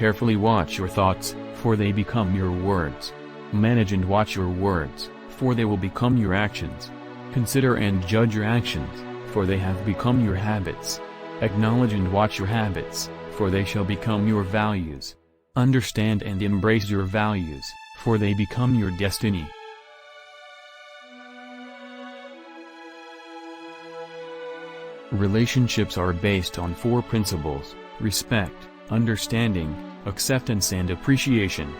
carefully watch your thoughts, for they become your words. Manage and watch your words, for they will become your actions. Consider and judge your actions, for they have become your habits. Acknowledge and watch your habits, for they shall become your values. Understand and embrace your values, for they become your destiny. Relationships are based on 4 principles: respect, understanding, acceptance and appreciation.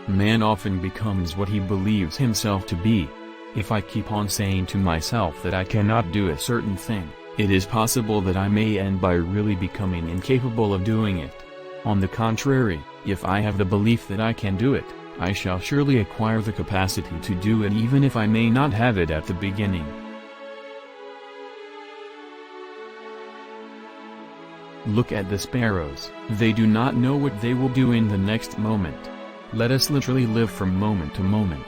Man often becomes what he believes himself to be. If I keep on saying to myself that I cannot do a certain thing, it is possible that I may end by really becoming incapable of doing it. On the contrary, if I have the belief that I can do it, I shall surely acquire the capacity to do it even if I may not have it at the beginning. Look at the sparrows. They do not know what they will do in the next moment. Let us literally live from moment to moment.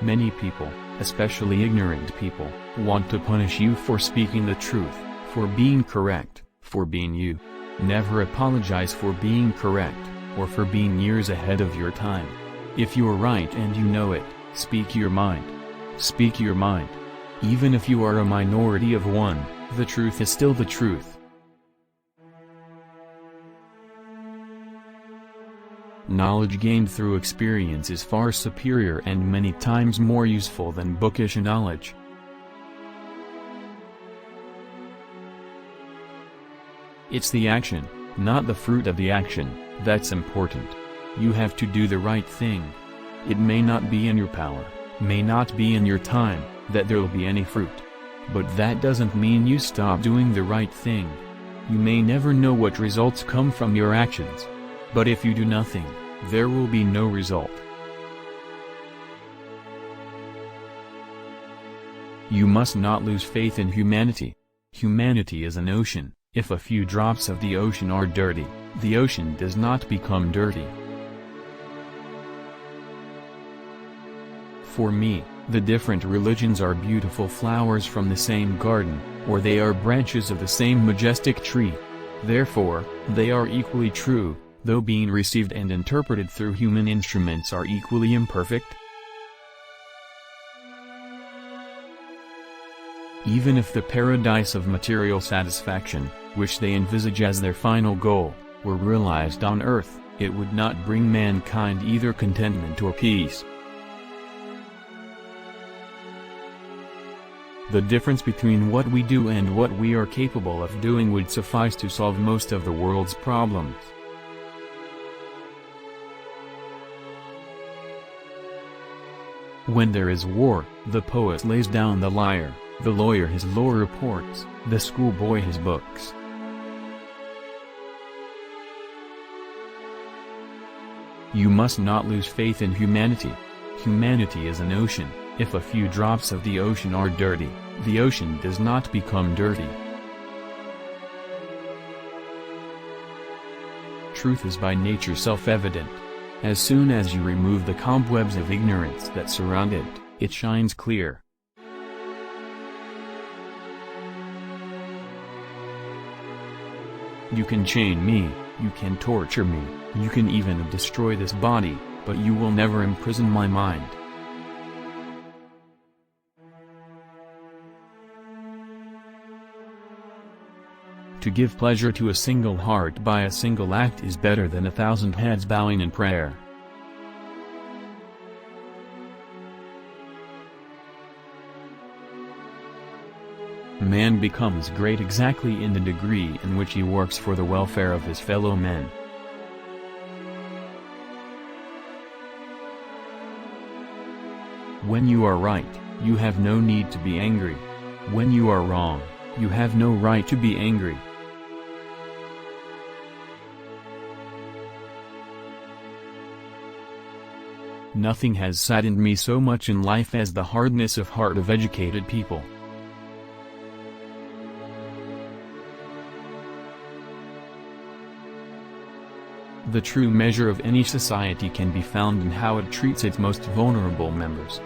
Many people, especially ignorant people, want to punish you for speaking the truth, for being correct, for being you. Never apologize for being correct, or for being years ahead of your time. If you are right and you know it, speak your mind. Speak your mind. Even if you are a minority of one, the truth is still the truth. Knowledge gained through experience is far superior and many times more useful than bookish knowledge. It's the action, not the fruit of the action, that's important. You have to do the right thing. It may not be in your power, may not be in your time, that there will be any fruit. But that doesn't mean you stop doing the right thing. You may never know what results come from your actions. But if you do nothing, there will be no result. You must not lose faith in humanity. Humanity is an ocean. If a few drops of the ocean are dirty, the ocean does not become dirty. For me, the different religions are beautiful flowers from the same garden, or they are branches of the same majestic tree. Therefore, they are equally true, though being received and interpreted through human instruments are equally imperfect. Even if the paradise of material satisfaction, which they envisage as their final goal, were realized on earth, it would not bring mankind either contentment or peace. The difference between what we do and what we are capable of doing would suffice to solve most of the world's problems. When there is war, the poet lays down the lyre, the lawyer his law reports, the schoolboy his books. You must not lose faith in humanity. Humanity is an ocean. If a few drops of the ocean are dirty, the ocean does not become dirty. Truth is by nature self-evident. As soon as you remove the cobwebs of ignorance that surround it, it shines clear. You can chain me, you can torture me, you can even destroy this body, but you will never imprison my mind. To give pleasure to a single heart by a single act is better than 1,000 heads bowing in prayer. Man becomes great exactly in the degree in which he works for the welfare of his fellow men. When you are right, you have no need to be angry. When you are wrong, you have no right to be angry. Nothing has saddened me so much in life as the hardness of heart of educated people. The true measure of any society can be found in how it treats its most vulnerable members.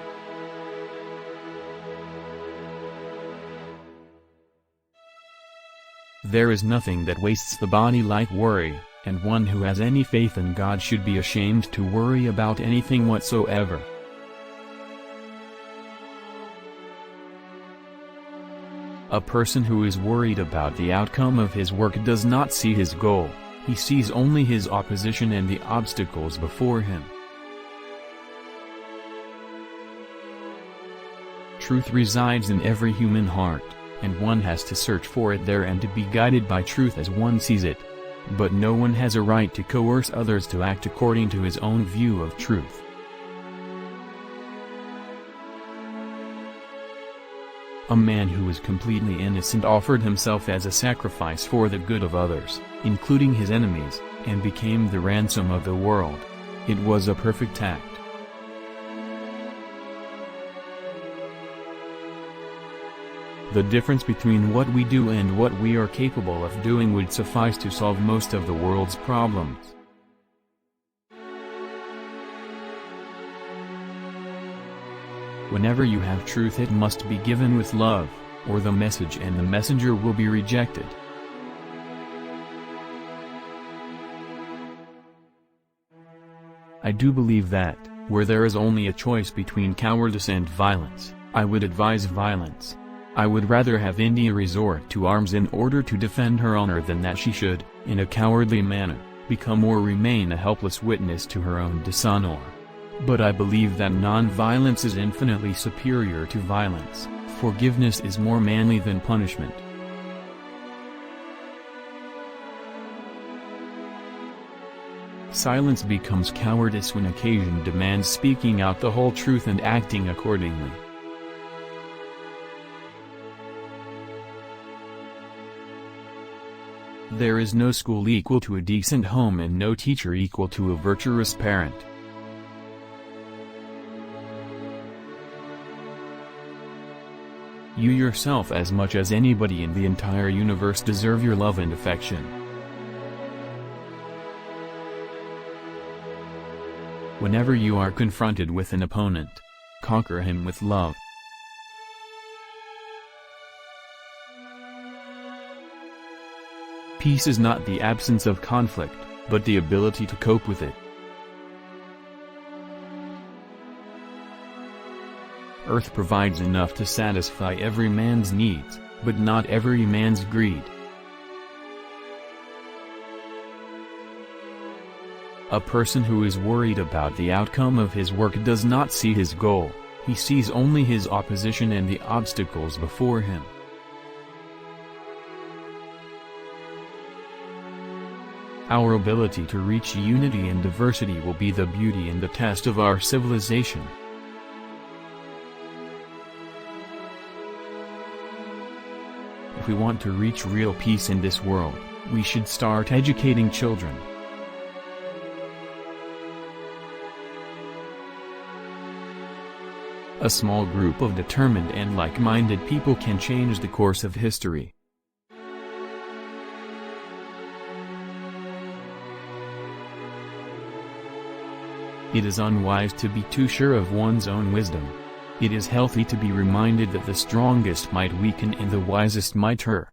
There is nothing that wastes the body like worry, and one who has any faith in God should be ashamed to worry about anything whatsoever. A person who is worried about the outcome of his work does not see his goal, he sees only his opposition and the obstacles before him. Truth resides in every human heart, and one has to search for it there and to be guided by truth as one sees it. But no one has a right to coerce others to act according to his own view of truth. A man who was completely innocent offered himself as a sacrifice for the good of others, including his enemies, and became the ransom of the world. It was a perfect act. The difference between what we do and what we are capable of doing would suffice to solve most of the world's problems. Whenever you have truth, it must be given with love, or the message and the messenger will be rejected. I do believe that, where there is only a choice between cowardice and violence, I would advise violence. I would rather have India resort to arms in order to defend her honor than that she should, in a cowardly manner, become or remain a helpless witness to her own dishonor. But I believe that non-violence is infinitely superior to violence. Forgiveness is more manly than punishment. Silence becomes cowardice when occasion demands speaking out the whole truth and acting accordingly. There is no school equal to a decent home and no teacher equal to a virtuous parent. You yourself, as much as anybody in the entire universe, deserve your love and affection. Whenever you are confronted with an opponent, conquer him with love. Peace is not the absence of conflict, but the ability to cope with it. Earth provides enough to satisfy every man's needs, but not every man's greed. A person who is worried about the outcome of his work does not see his goal, he sees only his opposition and the obstacles before him. Our ability to reach unity and diversity will be the beauty and the test of our civilization. If we want to reach real peace in this world, we should start educating children. A small group of determined and like-minded people can change the course of history. It is unwise to be too sure of one's own wisdom. It is healthy to be reminded that the strongest might weaken and the wisest might err.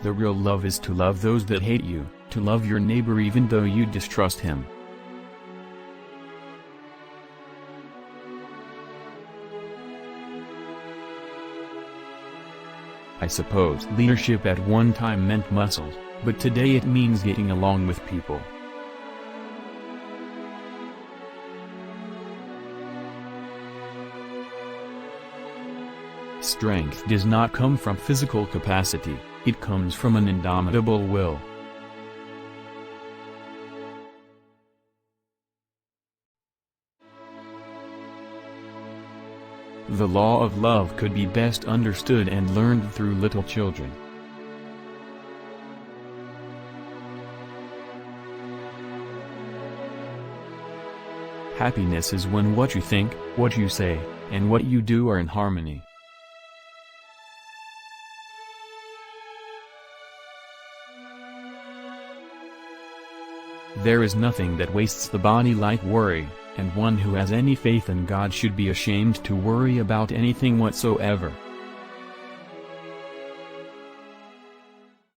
The real love is to love those that hate you, to love your neighbor even though you distrust him. I suppose leadership at one time meant muscles, but today it means getting along with people. Strength does not come from physical capacity, it comes from an indomitable will. The law of love could be best understood and learned through little children. Happiness is when what you think, what you say, and what you do are in harmony. There is nothing that wastes the body like worry, and one who has any faith in God should be ashamed to worry about anything whatsoever.